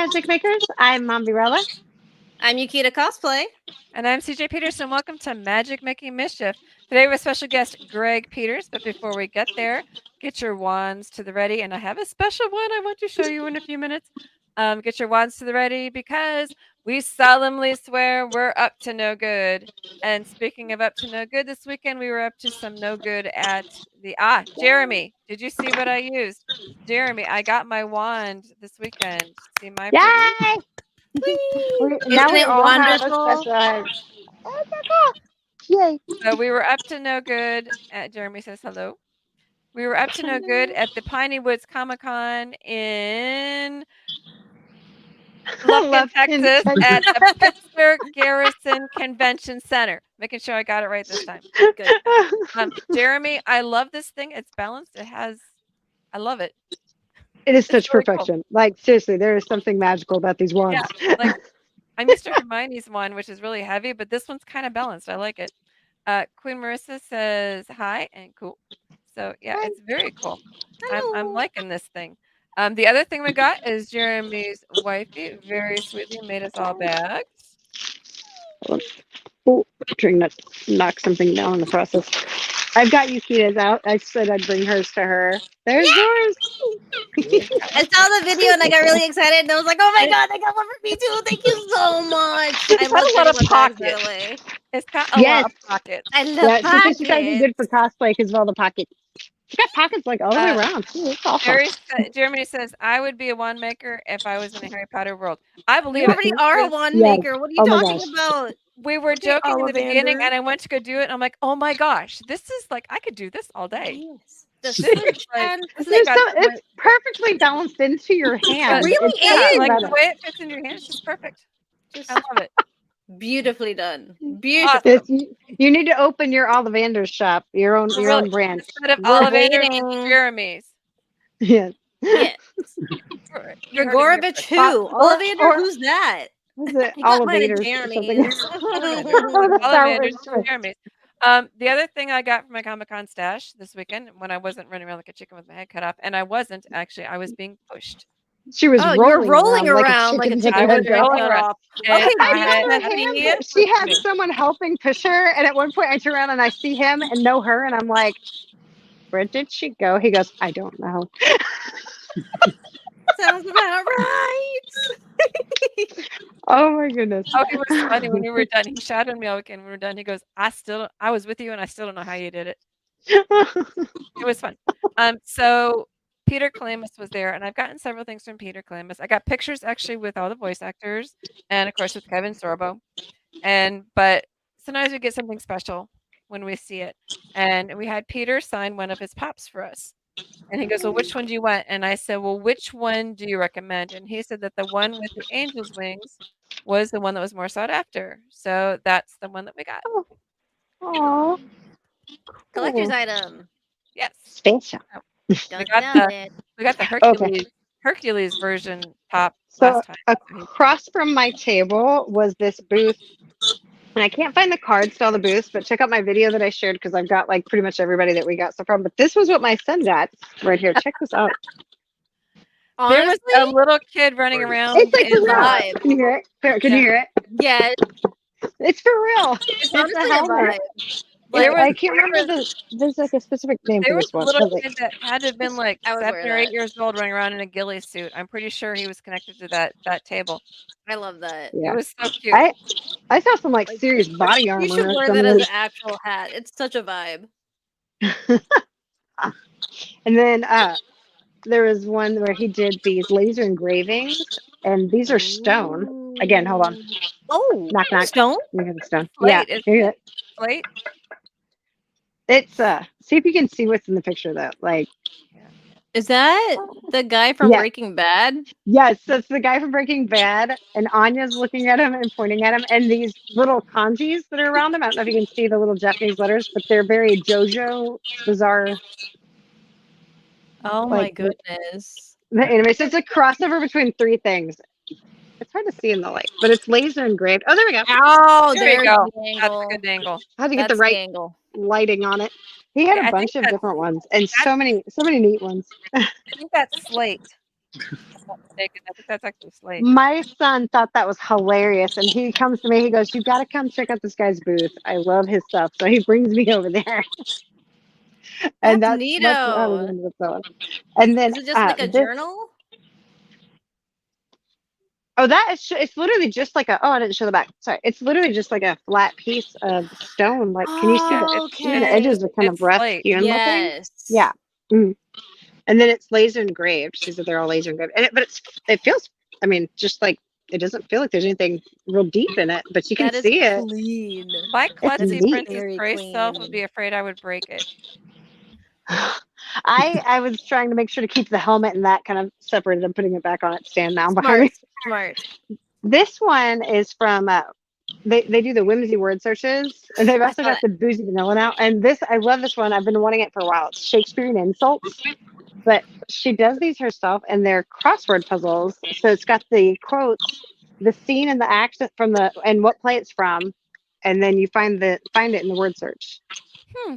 Magic Makers. I'm Momvirella. I'm Yukita Cosplay. And I'm CJ Peterson. Welcome to Magic Making Mischief. Today we have special guest Greg Peters. But before we get there, get your wands to the ready. And I have a special one I want to show you in a few minutes. Get your wands to the ready because we solemnly swear we're up to no good. And speaking of up to no good, this weekend we were up to some no good at the Jeremy. Did you see what I used? Jeremy, I got my wand this weekend. See my Yay! Now we all have a special. Yay! So we were up to no good. Jeremy says hello. We were up to no good at the Piney Woods Comic-Con in Lufkin, Texas, at the Pittsburgh Garrison Convention Center. Making sure I got it right this time. Good. Jeremy, I love this thing. It's balanced. I love it. It is such really perfection. Cool. Like, seriously, there is something magical about these wands. Yeah, like, I'm used to Hermione's one, which is really heavy, but this one's kind of balanced. I like it. Queen Marissa says hi and cool. So yeah, hi. It's very cool. I'm liking this thing. The other thing we got is Jeremy's wifey very sweetly made us all bags. Oh, trying to knock something down in the process. I've got Yukita's out. I said I'd bring hers to her. There's yours. I saw the video and I got really excited and I was like, oh my god, I got one for me too. Thank you so much. It's got a lot of pockets. It's got a lot of pockets. I love pockets. She's got to be good for cosplay because of all the pockets. She got pockets like all the way around. It's awesome. Jeremy says, I would be a wand maker if I was in a Harry Potter world. I believe you already are a wand maker. What are you talking about? We were joking in the beginning, and I went to go do it, and I'm like, oh my gosh, this is like, I could do this all day. Yes. It's perfectly balanced into your hand. It really is. Like the way it fits in your hand is just perfect. I love it. Beautifully done. Beautiful. Awesome. You need to open your Ollivander's shop, your own brand. Instead of Ollivander's, Jeremy's. Yeah. Yes. Grigorovich who? Ollivander? Who's that? Who's it? Ollivander's. Jeremy's. The other thing I got from my Comic-Con stash this weekend when I wasn't running around like a chicken with my head cut off, and I wasn't actually, I was being pushed. She was rolling around like a chicken with her head off. Okay, she had someone helping push her, and at one point I turn around and I see him and know her, and I'm like, where did she go? He goes, I don't know. Sounds about right. Oh my goodness. Oh, it was funny when we were done. He shadowed me all weekend when we were done. He goes, I was with you and I still don't know how you did it. It was fun. So Peter Kalamis was there, and I've gotten several things from Peter Kalamis. I got pictures actually with all the voice actors and of course with Kevin Sorbo. But sometimes we get something special when we see it. And we had Peter sign one of his pops for us. And he goes, well, which one do you want? And I said, well, which one do you recommend? And he said that the one with the angel's wings was the one that was more sought after. So that's the one that we got. Oh. Collector's item. Yes. Special. We got the Hercules version top last time. Across from my table was this booth. And I can't find the cards to all the booths, but check out my video that I shared because I've got like pretty much everybody that we got so far. But this was what my son got right here. Check this out. Honestly, there was a little kid running around. It's like for real. Can you hear it? Can you hear it? Yes. It's for real. It's a helmet. I can't remember there's like a specific name for this one. There was a little kid that had to have been like 7 or 8 years old running around in a ghillie suit. I'm pretty sure he was connected to that table. I love that. Yeah. It was so cute. I saw some like serious body armor. You should wear that as an actual hat. It's such a vibe. And then there was one where he did these laser engravings, and these are stone. Again, hold on. Oh, knock. Stone? You hear the stone? Slate. Yeah, hear it. Slate. It's see if you can see what's in the picture though. Like, is that the guy from Breaking Bad? Yes, that's the guy from Breaking Bad. And Anya's looking at him and pointing at him. And these little kanjis that are around him. I don't know if you can see the little Japanese letters, but they're very JoJo bizarre. Oh my goodness. The anime. So it's a crossover between 3 things. It's hard to see in the light, but it's laser engraved. Oh, there we go. Oh, there you go. That's a good angle. I had to get the right angle. Lighting on it. He had a bunch of different ones and so many neat ones. I think that's slate. not mistaken. I think that's actually Slate. My son thought that was hilarious, and he comes to me. He goes, "You got to come check out this guy's booth. I love his stuff." So he brings me over there, and That's that's what I was neato. ended up going. And then Is it just like a this, journal? oh, that is it's literally just like a. Oh, I didn't show the back. Sorry, it's literally just like a flat piece of stone. Like, can you see Yeah, the Oh, it's see the it's edges are kind of it's rough Slate. hewn looking? yes. Yeah. Mhm. And then it's laser engraved. She said they're all laser engraved, and but it feels. I mean, just like it doesn't feel like there's anything real deep in it, but you can That is see it. clean. My It's klutzy neat. Princess Very Grace self would clean. be afraid I would break it. I was trying to make sure to keep the helmet and that kind of separated. I'm putting it back on its stand now behind me. Smart. This one is from they do the whimsy word searches, and they've also saw got the boozy vanilla now. And this, I love this one. I've been wanting it for a while. It's Shakespearean insults, but she does these herself, and they're crossword puzzles. So it's got the quotes, the scene and the accent from the and what play it's from, and then you find it in the word search. Hmm.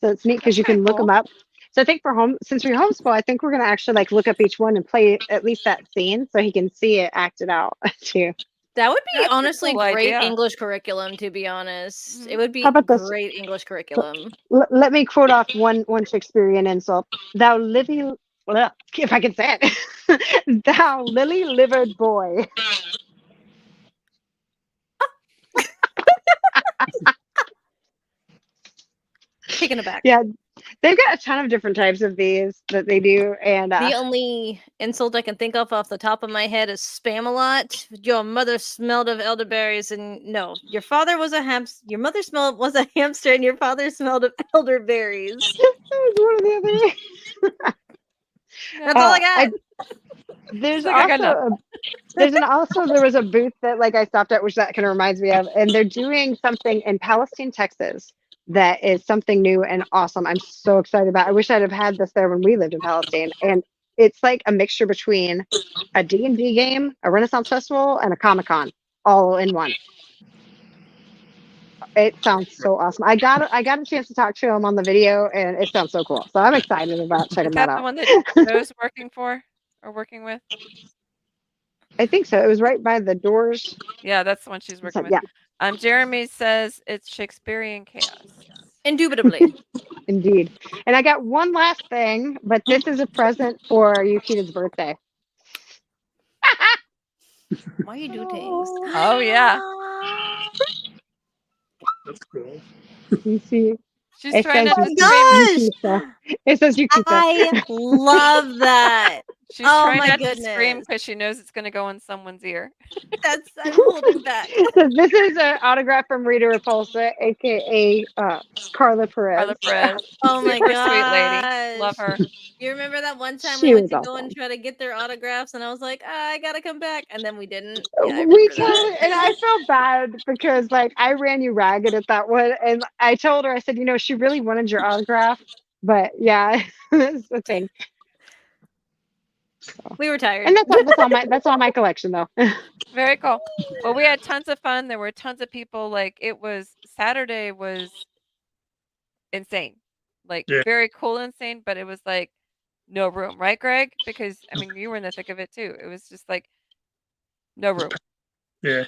So it's neat because That's you kinda can look cool. them up. So I think since we homeschool, I think we're gonna actually like look up each one and play at least that scene so he can see it acted out too. That would be That's a honestly cool great idea. English curriculum, to be honest. Mhm. It would be How about this? great English curriculum. Let me quote off one Shakespearean insult. Thou livy, well, if I can say it, thou lily-livered boy. Taken aback. Yeah, they've got a ton of different types of these that they do, and The only insult I can think of off the top of my head is Spam-a-lot. Your mother smelled of elderberries, and no, your father was a hamster. Your mother was a hamster, and your father smelled of elderberries. that was one or the other. That's all I got. There's Like, I got also there was a booth that like I stopped at, which that kind of reminds me of, and they're doing something in Palestine, Texas, that is something new and awesome. I'm so excited about. I wish I'd have had this there when we lived in Palestine, and it's like a mixture between a D&D game, a Renaissance festival, and a Comic-Con all in one. It sounds so awesome. I got a chance to talk to him on the video, and it sounds so cool. So I'm excited about checking Is that that the out. one that Joe's working for or working with? I think so. It was right by the doors. Yeah, that's the one she's working with. Yeah, Jeremy says it's Shakespearean chaos. Indubitably. indeed. And I got one last thing, but this is a present for Yukita's birthday. Why you do things? Oh yeah. That's cool. You see, She's it trying says not to gosh! Yukita. It says Yukita. I love that. She's Oh trying my not to scream goodness. because she knows it's gonna go in someone's ear. I'm holding back. This is an autograph from Rita Repulsa, aka Carla Perez. Carla Perez. Oh my Super sweet lady. gosh. Love her. You remember that one time She we went was to go awesome. and try to get their autographs, and I was like, I gotta come back, and then we didn't. Yeah, I We remember totally, and I felt bad because like I ran you ragged at that one, and I told her, I said, she really wanted your autograph, but yeah, it's the thing. We were tired. And that's all my collection though. Very cool. Well, we had tons of fun. There were tons of people. Like Saturday was insane. Like Yeah. very cool, insane, but it was like no room, right, Greg? Because I mean, you were in the thick of it too. It was just like no room. Yeah.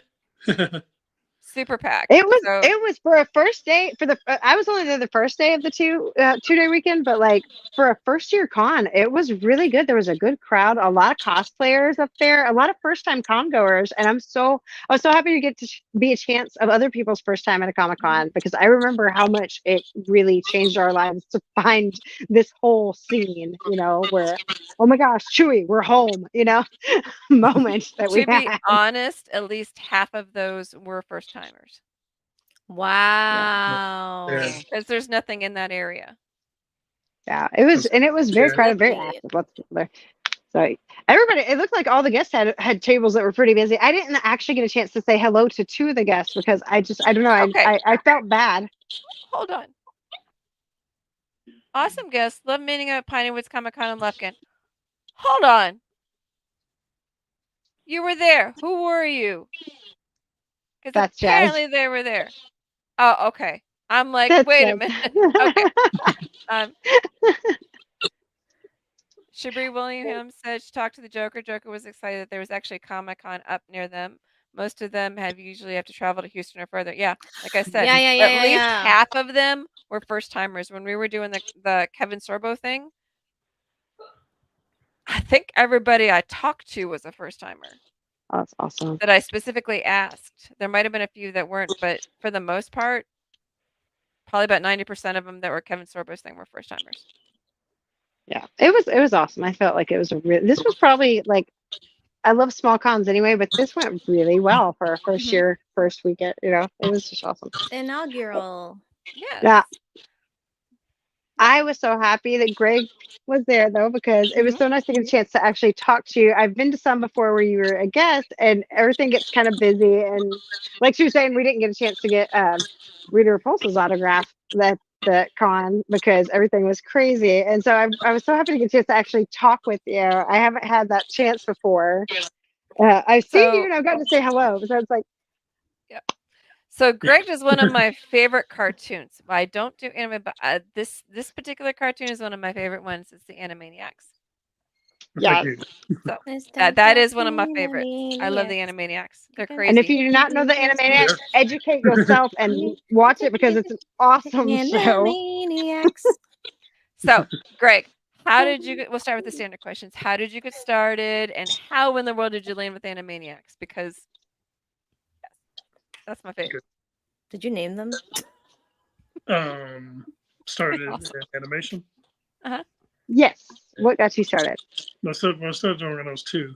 Super packed. It was for a first day for the I was only there the first day of the 2-day weekend, but like for a first year con, it was really good. There was a good crowd, a lot of cosplayers up there, a lot of first time con goers, and I was so happy to get to be a chance of other people's first time at a Comic Con, because I remember how much it really changed our lives to find this whole scene, where, oh my gosh, Chewie, we're home, moment that we To be had. honest, at least half of those were first timers. Wow. Yeah. Because there's nothing in that area. Yeah, it was very Yeah. crowded, very Right. active. Lots of people there. So everybody, it looked like all the guests had tables that were pretty busy. I didn't actually get a chance to say hello to two of the guests because I don't know. Okay. I felt bad. Hold on. Awesome guest. Love meeting at Piney Woods Comic Con in Lufkin. Hold on. You were there. Who were you? Because That's apparently Jazz. they were there. Oh, okay. I'm like, That's wait a Jazz. minute. Okay. Shabri Williams said she talked to the Joker. Joker was excited that there was actually a Comic-Con up near them. Most of them usually have to travel to Houston or further. Yeah, like I said, Yeah, at least yeah. half of them were first timers. When we were doing the Kevin Sorbo thing, I think everybody I talked to was a first timer Oh, that's awesome. that I specifically asked. There might have been a few that weren't, but for the most part, probably about 90% of them that were Kevin Sorbo's thing were first timers. Yeah, it was awesome. I felt like it was this was probably like, I love small cons anyway, but this went really well for a first year, first weekend. You know, it was just awesome. Inaugural. Yes. Yeah. I was so happy that Greg was there though, because it was so nice to get a chance to actually talk to you. I've been to some before where you were a guest, and everything gets kind of busy. And like she was saying, we didn't get a chance to get Rita Repulsa's autograph at the con because everything was crazy. And so I was so happy to get a chance to actually talk with you. I haven't had that chance before. I've seen you and I've gotten to say hello, so it's like, yep. So Greg is one of my favorite cartoons. I don't do anime, but this particular cartoon is one of my favorite ones. It's the Animaniacs. yeah. So that is one of my favorites. I love the Animaniacs. They're crazy. And if you do not know the Animaniacs, educate yourself and watch it because it's an awesome show. Animaniacs. So, Greg, how did you we'll start with the standard questions. How did you get started, and how in the world did you land with Animaniacs? Because that's my favorite. Did you name them? Started in animation. Yes. What got you started? I started doing when I was 2.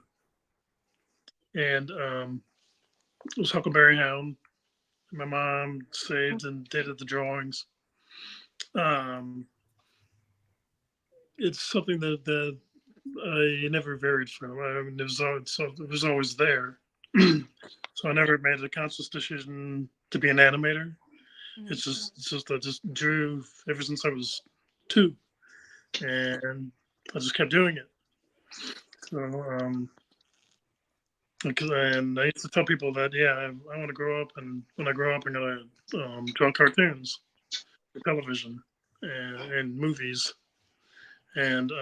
And it was Huckleberry Hound. My mom saved and did the drawings. It's something that I never varied from. I mean, it was always there. So I never made a conscious decision to be an animator. It's just I just drew ever since I was 2, and I just kept doing it. So and I used to tell people that I want to grow up, and when I grow up I'm gonna draw cartoons for television and movies, and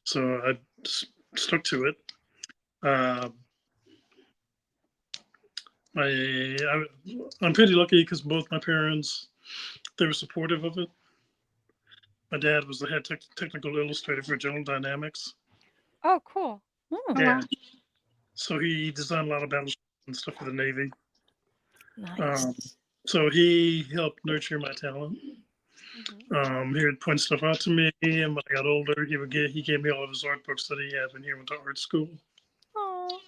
so I stuck to it. I'm pretty lucky because both my parents, they were supportive of it. My dad was the head technical illustrator for General Dynamics. Oh, cool. Yeah. So he designed a lot of battleships and stuff for the Navy. Nice. So he helped nurture my talent. He would point stuff out to me, and when I got older, he gave me all of his art books that he had when he went to art school. Oh,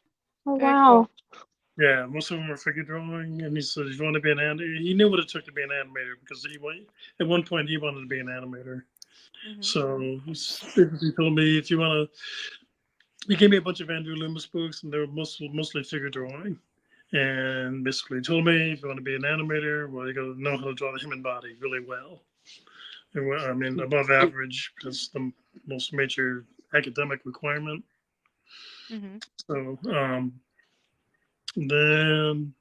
wow. Cool. Yeah, most of them were figure drawing, and he said, "If you want to be an animator," he knew what it took to be an animator because at one point he wanted to be an animator. So he told me, "If you want to," he gave me a bunch of Andrew Loomis books, and they were mostly figure drawing. And basically told me, if you want to be an animator, well, you got to know how to draw the human body really well. I mean, above average is the most major academic requirement. So then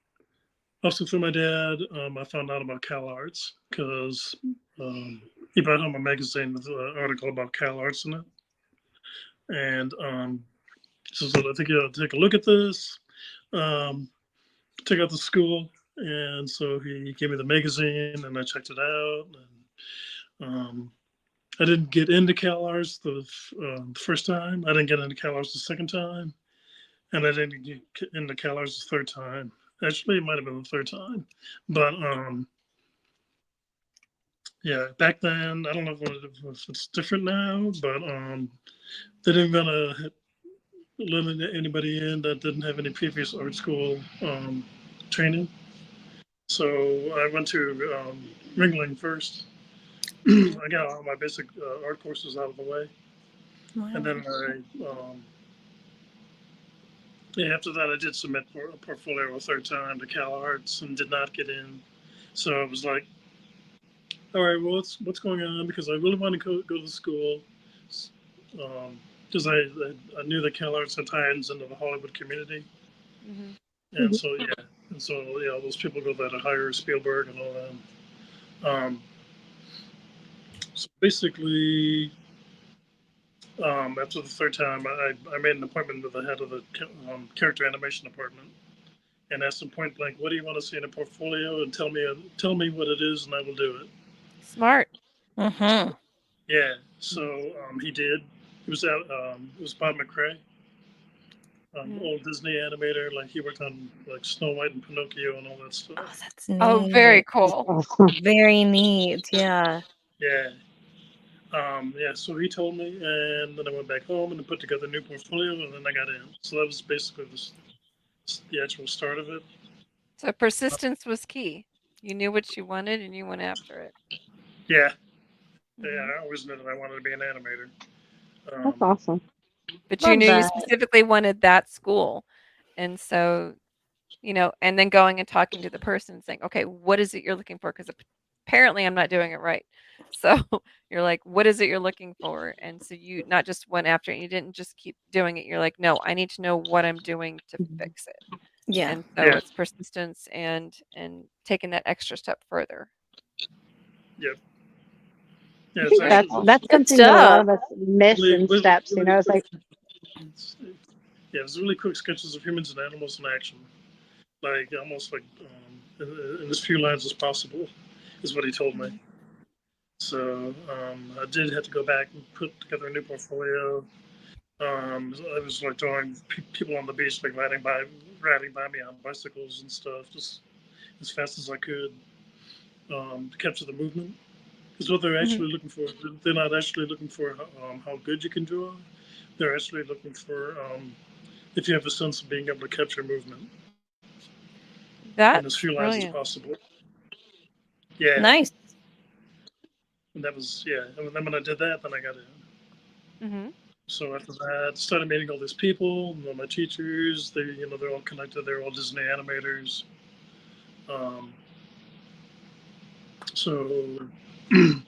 also through my dad, I found out about CalArts because he brought home a magazine with an article about CalArts in it. And so I think you ought to take a look at this. Check out the school. And so he gave me the magazine, and I checked it out. And I didn't get into CalArts the first time. I didn't get into CalArts the second time. And I didn't get into CalArts the third time. Actually, it might have been the third time. But yeah, back then, I don't know if it's different now, but they didn't want to let anybody in that didn't have any previous art school training. So I went to Ringling first. I got all my basic art courses out of the way. And then after that, I did submit for a portfolio a third time to CalArts and did not get in. So it was like, all right, well, what's going on? Because I really want to go to the school. Because I knew that CalArts had tie-ins into the Hollywood community. And so, those people go there to hire Spielberg and all that. So basically, After the third time, I made an appointment with the head of the character animation department and asked him point blank, "What do you want to see in a portfolio?" And tell me what it is, and I will do it. Smart. Mm-hmm. Yeah. So he did. It was Bob McRae, old Disney animator. Like he worked on like Snow White and Pinocchio and all that Oh, stuff. that's neat. Oh, very cool. Awesome. Very neat. Yeah. Yeah. Yeah, so he told me, and then I went back home and then put together a new portfolio, and then I got in. So that was basically the actual start of it. So persistence was key. You knew what you wanted and you went after it. Yeah, Mhm. yeah, I always knew that I wanted to be an animator. That's awesome. But you Love knew you that. specifically wanted that school. And so, and then going and talking to the person and saying, okay, what is it you're looking for? Because apparently I'm not doing it right. So you're like, what is it you're looking for? And so you not just went after it, you didn't just keep doing it. You're like, no, I need to know what I'm doing to fix it. Yeah. And so Yeah. it's persistence and taking that extra step further. Yep. Yeah, I it's think actually that's Good something that a lot stuff. of us miss in steps. You know, it's like, yeah, it's really quick sketches of humans and animals in action, like almost like in as few lines as possible, is what he told me. So I did have to go back and put together a new portfolio. I was like drawing people on the beach, like riding by me on bicycles and stuff, just as fast as I could to capture the movement. Because what they're actually looking for, they're not actually looking for how good you can draw. They're actually looking for if you have a sense of being able to capture movement in as That's few lines as brilliant. possible. Yeah, Nice. and that was And then when I did that, then I got in. Mm-hmm. So after that, started meeting all these people, my teachers. They're all connected. They're all Disney animators. Um, so in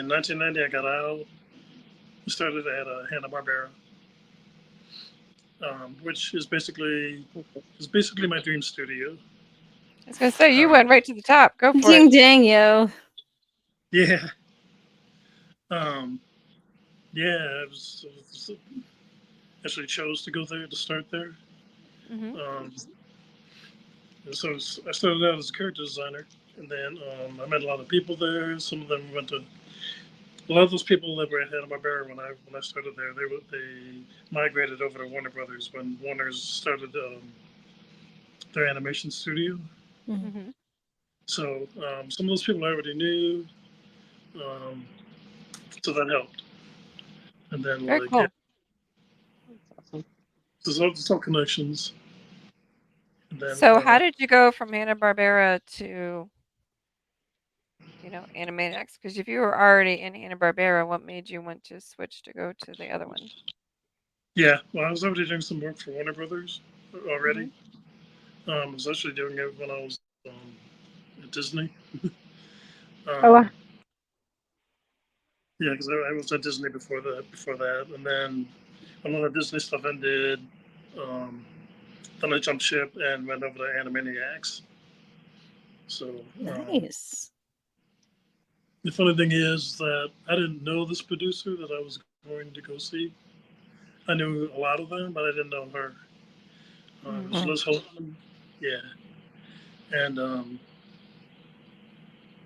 1990, I got out. Started at Hanna-Barbera, which is basically my dream studio. I was gonna say you went right to the top. Go for Ding it. dang yo. Yeah. Um, yeah, actually chose to go there to start there. Mm-hmm. Um, so I started out as a character designer, and then I met a lot of people there. Some of them went to a lot of those people that were at Hanna-Barbera when I started there. They migrated over to Warner Brothers when Warner's started their animation studio. Mm-hmm. So some of those people I already knew, um, so that helped. And then Very like cool. there's all connections. And then So how did you go from Hanna-Barbera to Animax? Because if you were already in Hanna-Barbera, what made you want to switch to go to the other one? yeah, well, I was already doing some work for Warner Brothers already. Mm-hmm. I was actually doing it when I was at Disney. oh, Yeah, because I was at Disney before that, and then when all the Disney stuff ended, um, then I jumped ship and went over to Animaniacs. So Nice. the funny thing is that I didn't know this producer that I was going to go see. I knew a lot of them, but I didn't know her. It was Liz Holtman. Yeah, and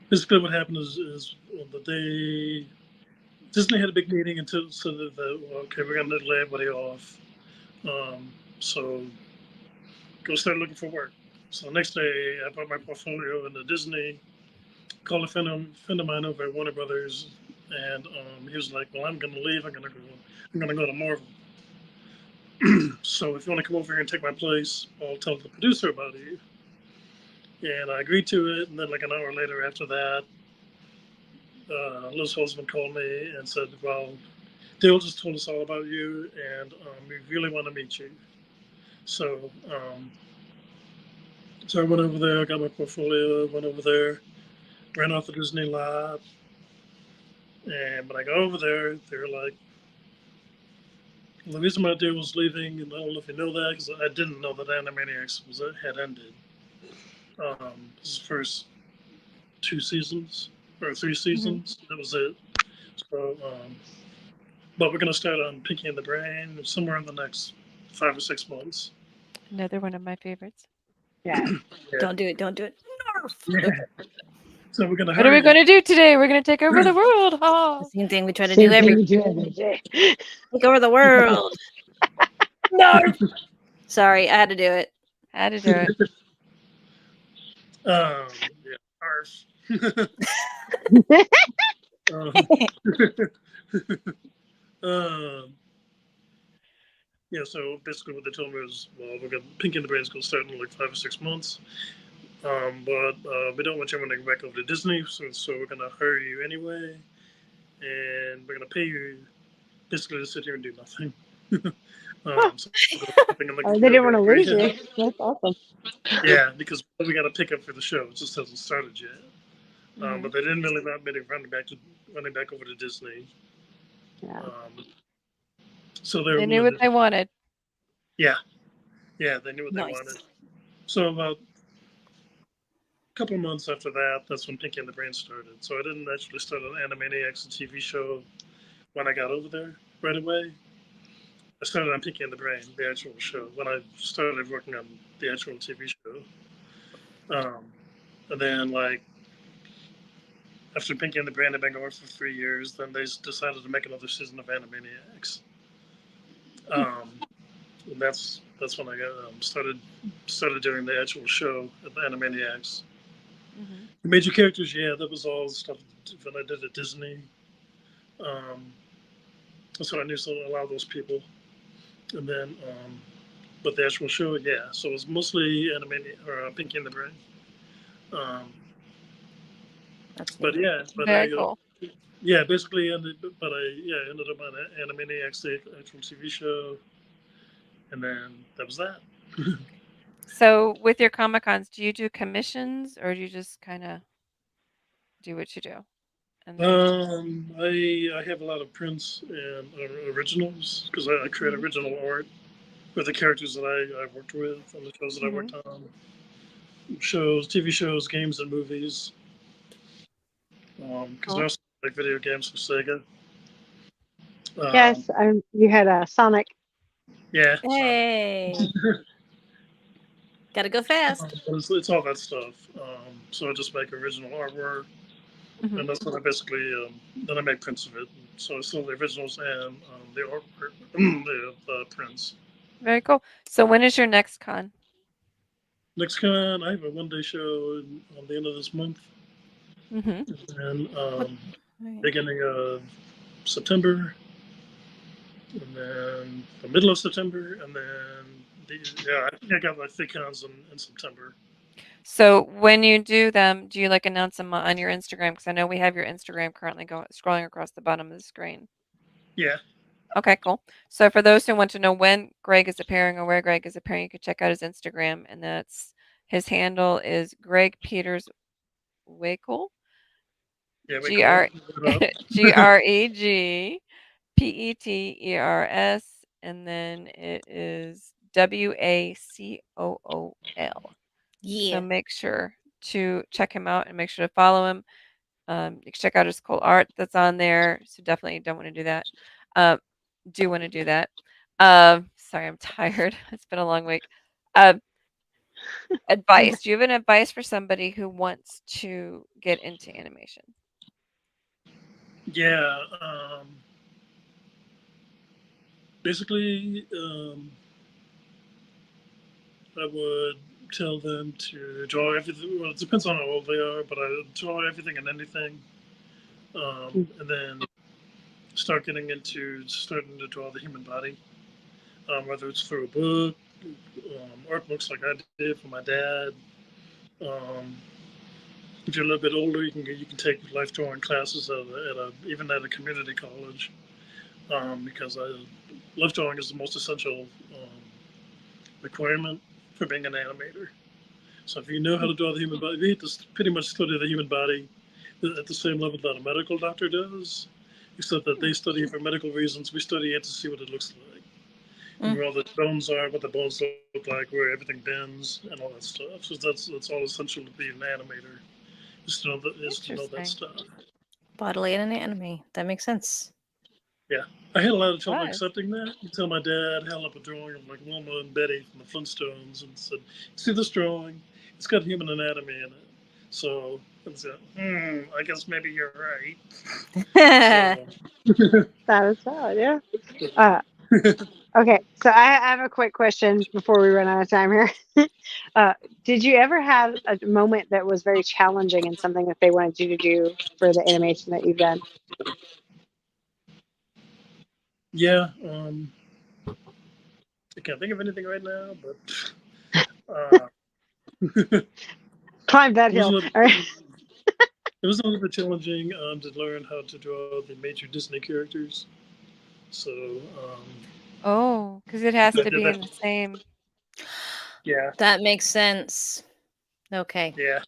basically what happened is the day Disney had a big meeting and said that okay, we're going to lay everybody off. So go start looking for work. So the next day, I brought my portfolio into Disney, called a friend of mine over at Warner Brothers, and he was like, "Well, I'm going to leave. I'm going to go to Marvel. So if you want to come over here and take my place, I'll tell the producer about you." And I agreed to it. And then like an hour later, after that, Liz Holzman called me and said, "Well, Dale just told us all about you, and we really want to meet you." So I went over there, got my portfolio, went over there, ran off the Disney lot. And when I got over there, they were like, well, the reason my deal was leaving, and I don't know if you know that, because I didn't know that Animaniacs had ended. This first 2 seasons, or 3 seasons, that was it. So But we're going to start on Pinky and the Brain somewhere in the next 5 or 6 months. Another one of my favorites. Yeah. Yeah. Don't do it. Don't do it. Narf. Yeah. So we're going to What are we going to do today? We're going to take over the world. The Oh. same thing we try to do every day. take over the world. Narf. Sorry, I had to do it. Had to do it. Yeah, arf. um, yeah, so basically what they told me was, well, we're going Pinky and the Brain's going to start in like 5 or 6 months. But we don't want you to go back over to Disney, so we're going to hire you anyway. And we're going to pay you basically to sit here and do nothing. So They didn't want to lose you. That's awesome. Yeah, because we got to pick up for the show. It just hasn't started yet. But they didn't really want me running back over to Disney. Yeah. So They knew what they wanted. Yeah, they knew what Nice. they wanted. So about a couple of months after that, that's when Pinky and the Brain started. So I didn't actually start an Animaniacs TV show when I got over there right away. I started on Pinky and the Brain, the actual show, when I started working on the actual TV show. And then, like, after Pinky and the Brain had been going for 3 years, then they decided to make another season of Animaniacs. And that's when I got started doing the actual show at the Animaniacs. The major characters, yeah, that was all stuff when I did at Disney. So I knew a lot of those people. And then, but the actual show, yeah, so it was mostly Pinky and the Brain. But yeah, Very cool. Yeah, basically ended up on Animaniacs, the actual TV show, and then that was that. So with your Comic Cons, do you do commissions or do you just kind of do what you do? And then... I have a lot of prints and originals because I create original art with the characters that I worked with on the shows that I worked on, TV shows, games, and movies. Because I also like video games for Sega. Yes, you had a Sonic. Yeah. Hey. Gotta go fast. It's all that stuff. So I just make original artwork, and that's what I basically. Then I make prints of it. So I sell the originals and the artwork, the prints. Very cool. So when is your next con? Next con, I have a one-day show on the end of this month, and beginning of September, and then the middle of September, and then I think I got like 3 cons in September. So when you do them, do you like announce them on your Instagram? Because I know we have your Instagram currently scrolling across the bottom of the screen. Yeah. Okay, cool. So for those who want to know when Greg is appearing or where Greg is appearing, you can check out his Instagram, and his handle is Greg Peters Wakel. Yeah, GREGPETERS, and then it is WACOOL. Yeah. So make sure to check him out and make sure to follow him. You can check out his cool art that's on there. So definitely don't want to do that. Do want to do that. Sorry, I'm tired. It's been a long week. Advice. Do you have an advice for somebody who wants to get into animation? Yeah. Basically, I would tell them to draw everything. Well, it depends on how old they are, but I draw everything and anything, and then starting to draw the human body, whether it's through a book, art books like I did for my dad. If you're a little bit older, you can take life drawing classes even at a community college, because life drawing is the most essential requirement for being an animator. So if you know how to draw the human body, you have to pretty much study the human body at the same level that a medical doctor does, except that they study it for medical reasons. We study it to see what it looks like, and where all the bones are, what the bones look like, where everything bends, and all that stuff. So that's all essential to be an animator, is to know that stuff. Bodily anatomy. That makes sense. I had a lot of trouble Why? accepting that until my dad held up a drawing of like Wilma and Betty from the Flintstones and said, "See this drawing? It's got human anatomy in it." So I said, I guess maybe you're right. So, That is valid, yeah. Okay, so I have a quick question before we run out of time here. Did you ever have a moment that was very challenging in something that they wanted you to do for the animation that you've done? yeah, I can't think of anything right now, but Climb that it was a hill. little, All right. it was a little bit challenging to learn how to draw the major Disney characters. So Oh, because it has I to did be that. in the same. Yeah, That makes sense. Okay. yeah.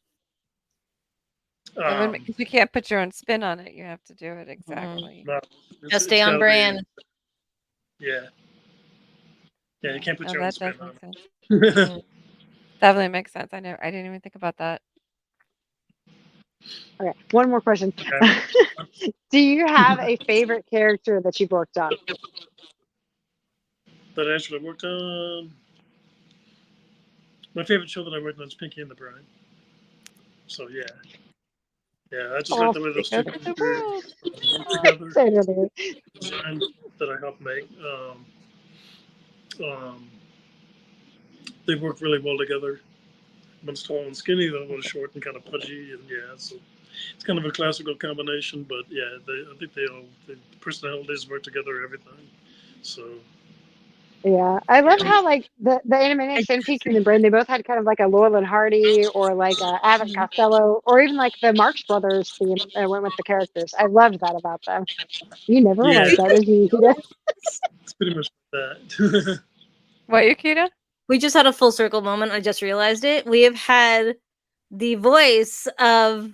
Because you can't put your own spin on it. You have to do it exactly. No, Just stay on gotta brand. Yeah, you can't put No, your own that spin does on make sense. it. Definitely makes sense. I didn't even think about that. Okay, one more question. Okay. Do you have a favorite character that you've worked on? That I actually worked on. My favorite show that I worked on is Pinky and the Brain. So yeah, I just like the way those two Go to the characters world. work together. Say it earlier. Design that I helped make. They work really well together. One's tall and skinny, the other one's short and kind of pudgy, and yeah, so it's kind of a classical combination. But yeah, I think the personalities work together, everything. So Yeah, I love how like the Animaniacs and Pinky and the Brain, they both had kind of like a Laurel and Hardy or like a Abbott and Costello or even like the Marx Brothers theme that went with the characters. I loved that about them. You never yeah, realized that, did you? it's pretty much that. What, Yukita? We just had a full circle moment. I just realized it. We have had the voice of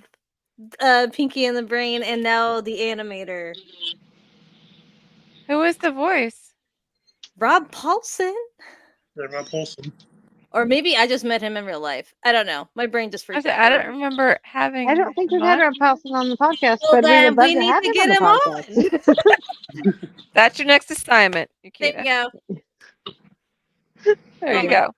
Pinky and the Brain and now the animator. Who is the voice? Rob Paulson? Yeah, Rob Paulson. Or maybe I just met him in real life. I don't know. My brain just freaked out. I don't remember having. I don't think we've him had on. Rob Paulson on the podcast, Well, but we would then love we to need have to him get on the him podcast. on. That's your next assignment, There Yukita. you go. There you go.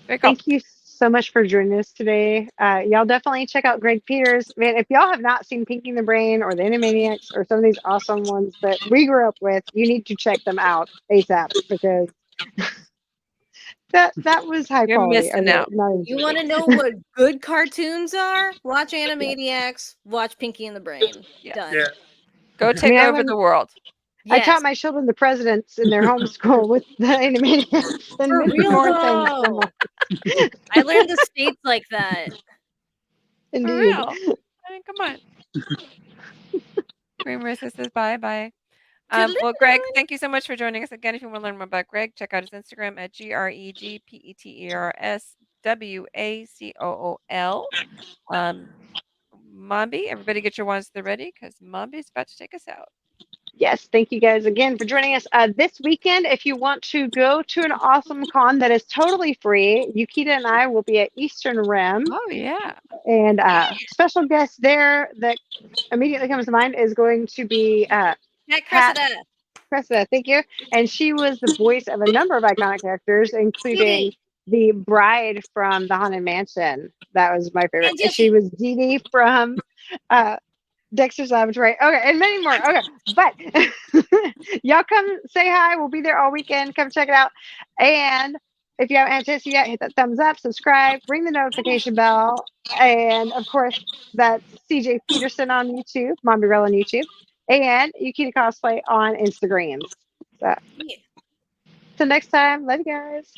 Very cool. Thank you so much for joining us today. Y'all definitely check out Greg Peters. Man, if y'all have not seen Pinky and the Brain or the Animaniacs or some of these awesome ones that we grew up with, you need to check them out ASAP because that was high You're quality. missing out. You want to know what good cartoons are? Watch Animaniacs. Watch Pinky and the Brain. Yes. Done. Yeah, Go take I over learned- the world. I Yes. taught my children the presidents in their homeschool with the Animaniacs and For many real more though. things. I learned the states like that. For Indeed. real. I mean, come on. Green Marissa says bye. Well, Greg, thank you so much for joining us again. If you want to learn more about Greg, check out his Instagram at GregPetersWacool. Mombi, everybody get your wands to the ready because Mombi's about to take us out. Yes, thank you guys again for joining us. This weekend, if you want to go to an awesome con that is totally free, Yukita and I will be at Eastern Rim. Oh, yeah. And special guest there that immediately comes to mind is going to be Pat Cressida, thank you. And she was the voice of a number of iconic characters, including the bride from the Haunted Mansion. That was my favorite. And she was Dee Dee from Dexter's Laboratory. Okay, and many more. Okay, but y'all come say hi. We'll be there all weekend. Come check it out. And if you haven't had a chance yet, hit that thumbs up, subscribe, ring the notification bell. And of course, that's CJ Peterson on YouTube, Mombirella on YouTube, and Yukita Cosplay on Instagrams. So, till next time, love you guys.